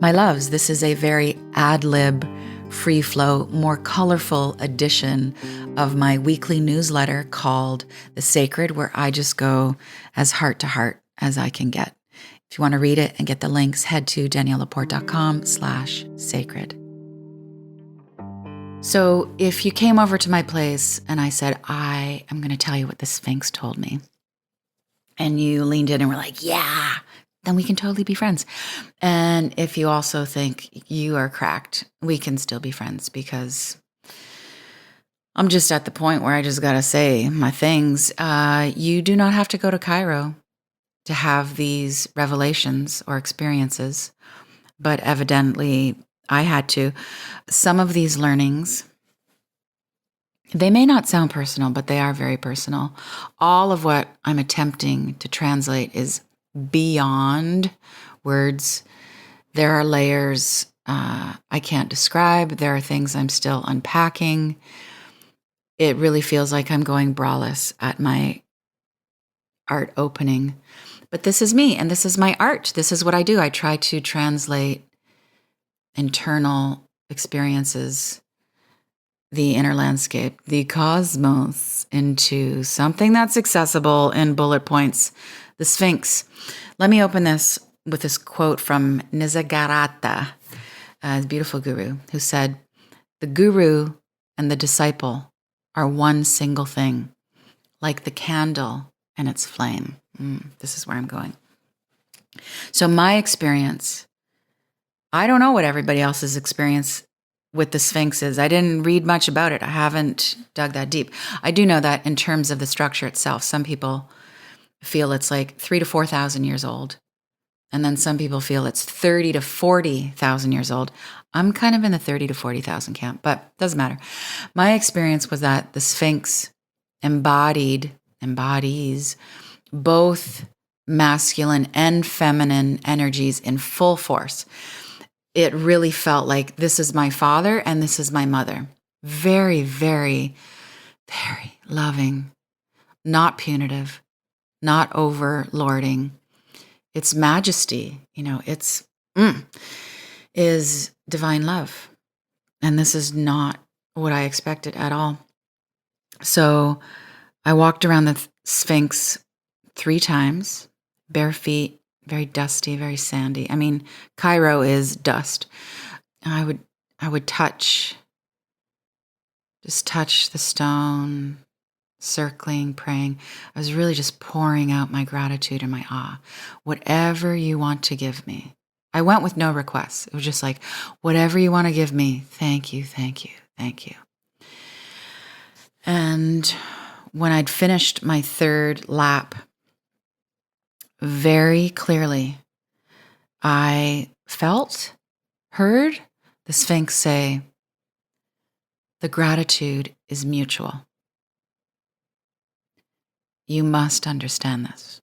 My loves, this is a very ad-lib, free-flow, more colorful edition of my weekly newsletter called The Sacred, where I just go as heart to heart as I can get. If you want to read it and get the links, head to daniellelaporte.com/sacred. So if you came over to my place and I said, I am going to tell you what the Sphinx told me, and you leaned in and were like, yeah, then we can totally be friends. And if you also think you are cracked, we can still be friends, because I'm just at the point where I just got to say my things. You do not have to go to Cairo to have these revelations or experiences, but evidently I had to. Some of these learnings, they may not sound personal, but they are very personal. All of what I'm attempting to translate is beyond words. There are layers I can't describe. There are things I'm still unpacking. It really feels like I'm going braless at my art opening. But this is me, and this is my art. This is what I do. I try to translate internal experiences, the inner landscape, the cosmos, into something that's accessible in bullet points. The Sphinx. Let me open this with this quote from Nisargadatta, a beautiful guru, who said, "The guru and the disciple are one single thing, like the candle and its flame." This is where I'm going. So my experience, I don't know what everybody else's experience with the Sphinx is. I didn't read much about it. I haven't dug that deep. I do know that in terms of the structure itself, some people feel it's like 3,000 to 4,000 years old. And then some people feel it's 30,000 to 40,000 years old. I'm kind of in the 30,000 to 40,000 camp, but doesn't matter. My experience was that the Sphinx embodies both masculine and feminine energies in full force. It really felt like this is my father and this is my mother. Very, very, very loving, not punitive, not overlording. It's majesty, is divine love. And this is not what I expected at all. So I walked around the Sphinx 3 times, bare feet, very dusty, very sandy. I mean, Cairo is dust. I would touch the stone, circling, praying. I was really just pouring out my gratitude and my awe. Whatever you want to give me. I went with no requests. It was just like, whatever you want to give me, thank you, thank you, thank you. And when I'd finished my 3rd lap, very clearly, I heard the Sphinx say, the gratitude is mutual. You must understand this.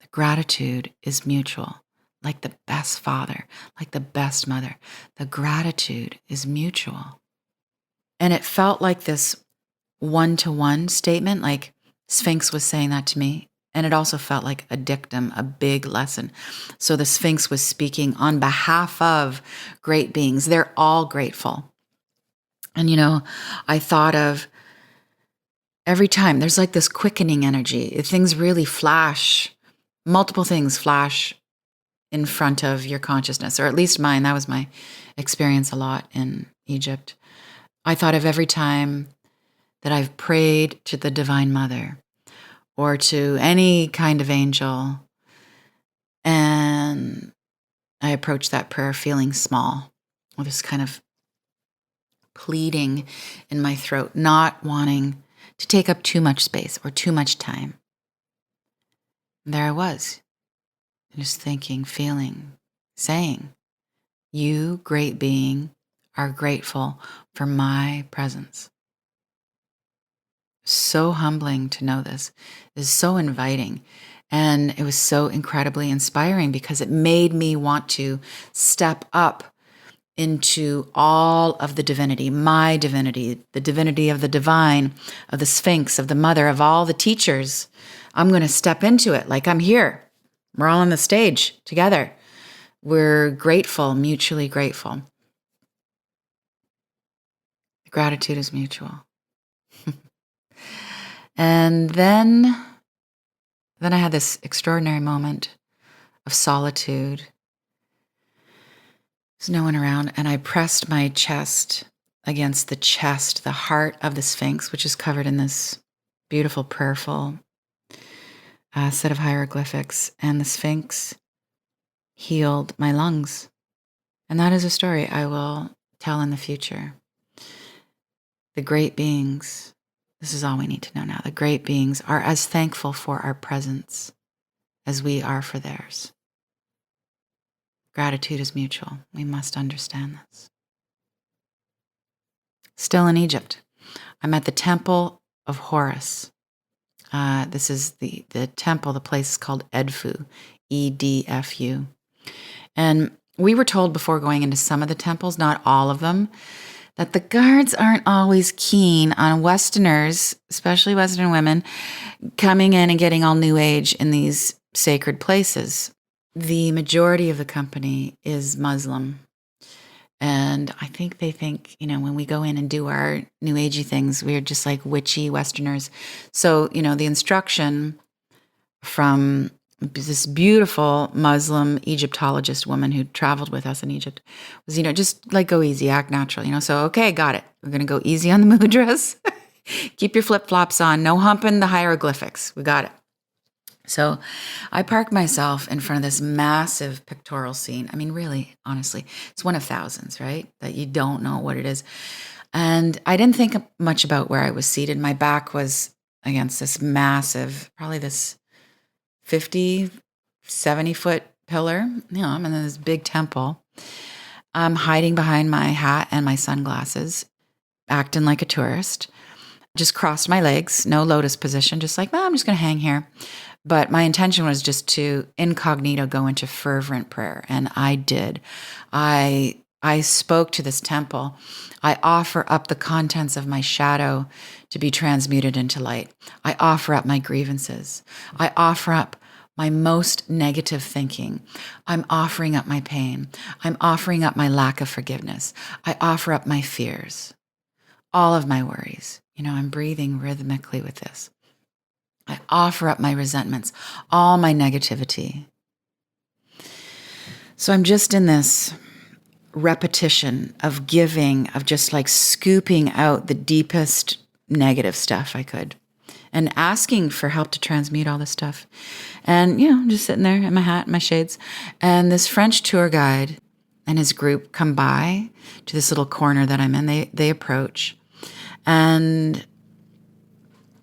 The gratitude is mutual, like the best father, like the best mother. The gratitude is mutual. And it felt like this one-to-one statement, like Sphinx was saying that to me. And it also felt like a dictum, a big lesson. So the Sphinx was speaking on behalf of great beings. They're all grateful. And, I thought of every time there's like this quickening energy. Things really flash, multiple things flash in front of your consciousness, or at least mine. That was my experience a lot in Egypt. I thought of every time that I've prayed to the Divine Mother or to any kind of angel, and I approached that prayer feeling small, with this kind of pleading in my throat, not wanting to take up too much space or too much time. And there I was, just thinking, feeling, saying, you, great being, are grateful for my presence. So humbling to know this. It is so inviting. And it was so incredibly inspiring because it made me want to step up into all of the divinity, my divinity, the divinity of the divine, of the Sphinx, of the mother, of all the teachers. I'm going to step into it like I'm here. We're all on the stage together. We're grateful, mutually grateful. Gratitude is mutual. And then I had this extraordinary moment of solitude. There's no one around, and I pressed my chest against the chest, the heart of the Sphinx, which is covered in this beautiful, prayerful set of hieroglyphics. And the Sphinx healed my lungs. And that is a story I will tell in the future. The great beings, this is all we need to know now. The great beings are as thankful for our presence as we are for theirs. Gratitude is mutual. We must understand this. Still in Egypt, I'm at the Temple of Horus. This is the temple, the place is called Edfu, Edfu. And we were told before going into some of the temples, not all of them, that the guards aren't always keen on Westerners, especially Western women, coming in and getting all New Age in these sacred places. The majority of the company is Muslim. And I think they think, when we go in and do our New Agey things, we're just like witchy Westerners. So, the instruction from this beautiful Muslim Egyptologist woman who traveled with us in Egypt was, just like go easy, act natural, So, okay, got it. We're going to go easy on the mudras. Keep your flip-flops on. No humping the hieroglyphics. We got it. So I parked myself in front of this massive pictorial scene. I mean, really, honestly, it's one of thousands, right? That you don't know what it is. And I didn't think much about where I was seated. My back was against this massive, probably this 50, 70-foot pillar. I'm in this big temple. I'm hiding behind my hat and my sunglasses, acting like a tourist. Just crossed my legs, no lotus position, just like, I'm just going to hang here. But my intention was just to incognito go into fervent prayer. And I did. I spoke to this temple. I offer up the contents of my shadow to be transmuted into light. I offer up my grievances. I offer up my most negative thinking. I'm offering up my pain. I'm offering up my lack of forgiveness. I offer up my fears, all of my worries. I'm breathing rhythmically with this. I offer up my resentments, all my negativity. So I'm just in this repetition of giving, of just like scooping out the deepest negative stuff I could and asking for help to transmute all this stuff. And, just sitting there in my hat and my shades. And this French tour guide and his group come by to this little corner that I'm in. They approach. And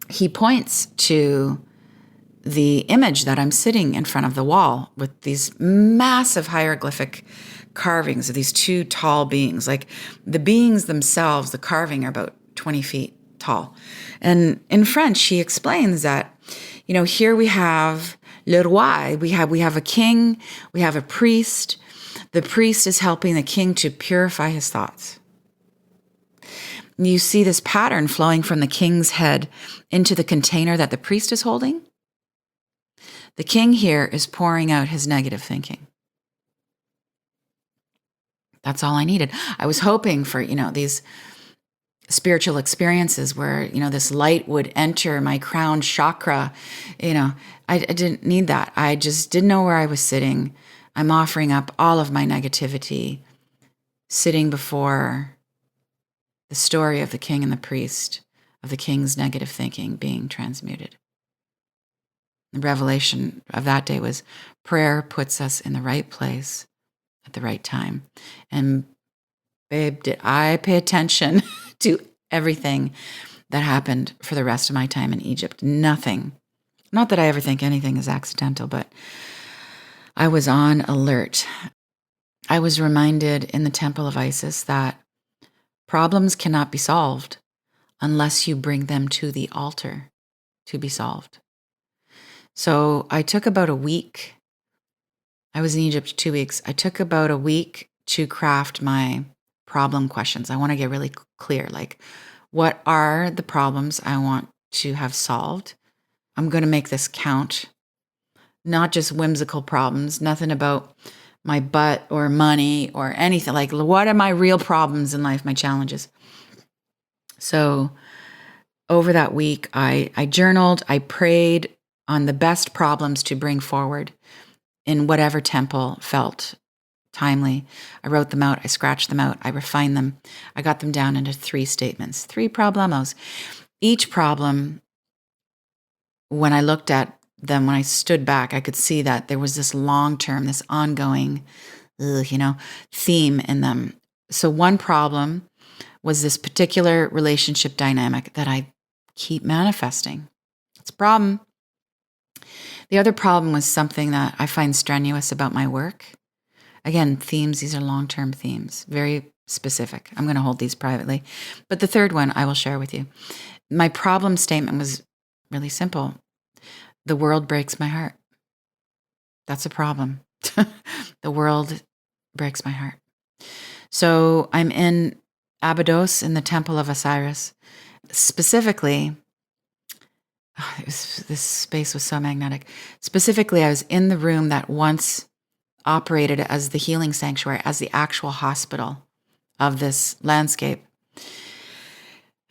he points to the image that I'm sitting in front of the wall with these massive hieroglyphic carvings of these two tall beings. Like the beings themselves, the carving are about 20 feet tall. And in French, he explains that, here we have le roi, we have a king, we have a priest. The priest is helping the king to purify his thoughts. You see this pattern flowing from the king's head into the container that the priest is holding. The king here is pouring out his negative thinking. That's all I needed. I was hoping for, these spiritual experiences where, this light would enter my crown chakra. I didn't need that. I just didn't know where I was sitting. I'm offering up all of my negativity, sitting before the story of the king and the priest, of the king's negative thinking being transmuted. The revelation of that day was prayer puts us in the right place at the right time. And babe, did I pay attention to everything that happened for the rest of my time in Egypt? Nothing. Not that I ever think anything is accidental, but I was on alert. I was reminded in the Temple of Isis that problems cannot be solved unless you bring them to the altar to be solved. So I took about a week. I was in Egypt 2 weeks. I took about a week to craft my problem questions. I want to get really clear, like, what are the problems I want to have solved? I'm going to make this count, not just whimsical problems, nothing about my butt or money or anything. Like, what are my real problems in life, my challenges? So over that week, I journaled, I prayed on the best problems to bring forward in whatever temple felt timely. I wrote them out, I scratched them out, I refined them. I got them down into 3 statements, 3 problemos. Each problem, when I looked at them, when I stood back, I could see that there was this long-term, this ongoing, theme in them. So one problem was this particular relationship dynamic that I keep manifesting. It's a problem. The other problem was something that I find strenuous about my work. Again, themes, these are long-term themes, very specific. I'm going to hold these privately. But the third one I will share with you. My problem statement was really simple. The world breaks my heart. That's a problem. The world breaks my heart. So I'm in Abydos in the Temple of Osiris. Specifically, this space was so magnetic. Specifically, I was in the room that once operated as the healing sanctuary, as the actual hospital of this landscape.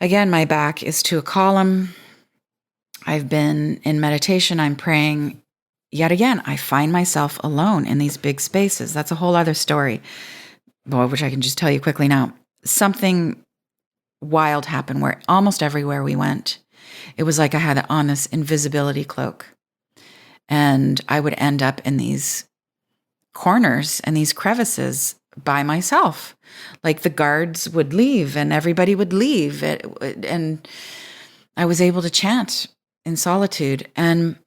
Again, my back is to a column. I've been in meditation. I'm praying. Yet again, I find myself alone in these big spaces. That's a whole other story, which I can just tell you quickly now. Something wild happened where almost everywhere we went, it was like I had on this invisibility cloak. And I would end up in these corners and these crevices by myself. Like the guards would leave and everybody would leave. And I was able to chant in solitude. And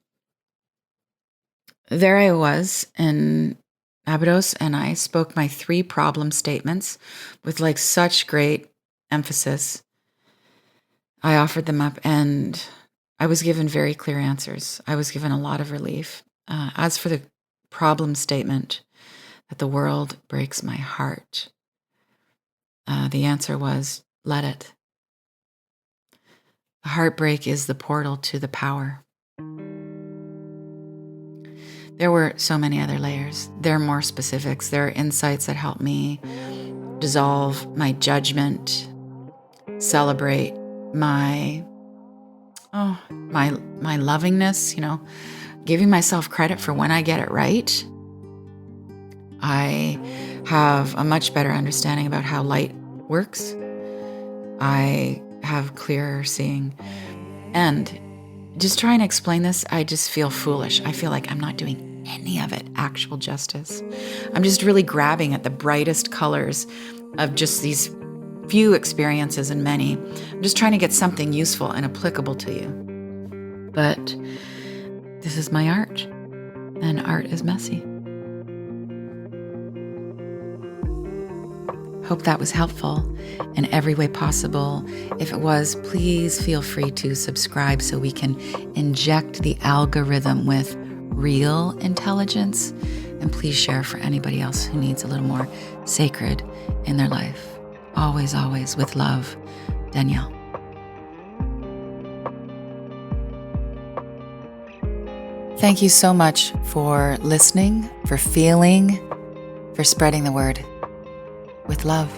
there I was in Abydos, and I spoke my 3 problem statements with like such great emphasis. I offered them up and I was given very clear answers. I was given a lot of relief. As for the problem statement, that the world breaks my heart, the answer was, let it. The heartbreak is the portal to the power. There were so many other layers. There are more specifics. There are insights that help me dissolve my judgment, celebrate my lovingness, giving myself credit for when I get it right. I have a much better understanding about how light works. I have clearer seeing. And just trying to explain this, I just feel foolish. I feel like I'm not doing any of it actual justice. I'm just really grabbing at the brightest colors of just these few experiences and many. I'm just trying to get something useful and applicable to you. But this is my art, and art is messy. Hope that was helpful in every way possible. If it was, please feel free to subscribe so we can inject the algorithm with real intelligence. And please share for anybody else who needs a little more sacred in their life. Always, always with love, Danielle. Thank you so much for listening, for feeling, for spreading the word. With love.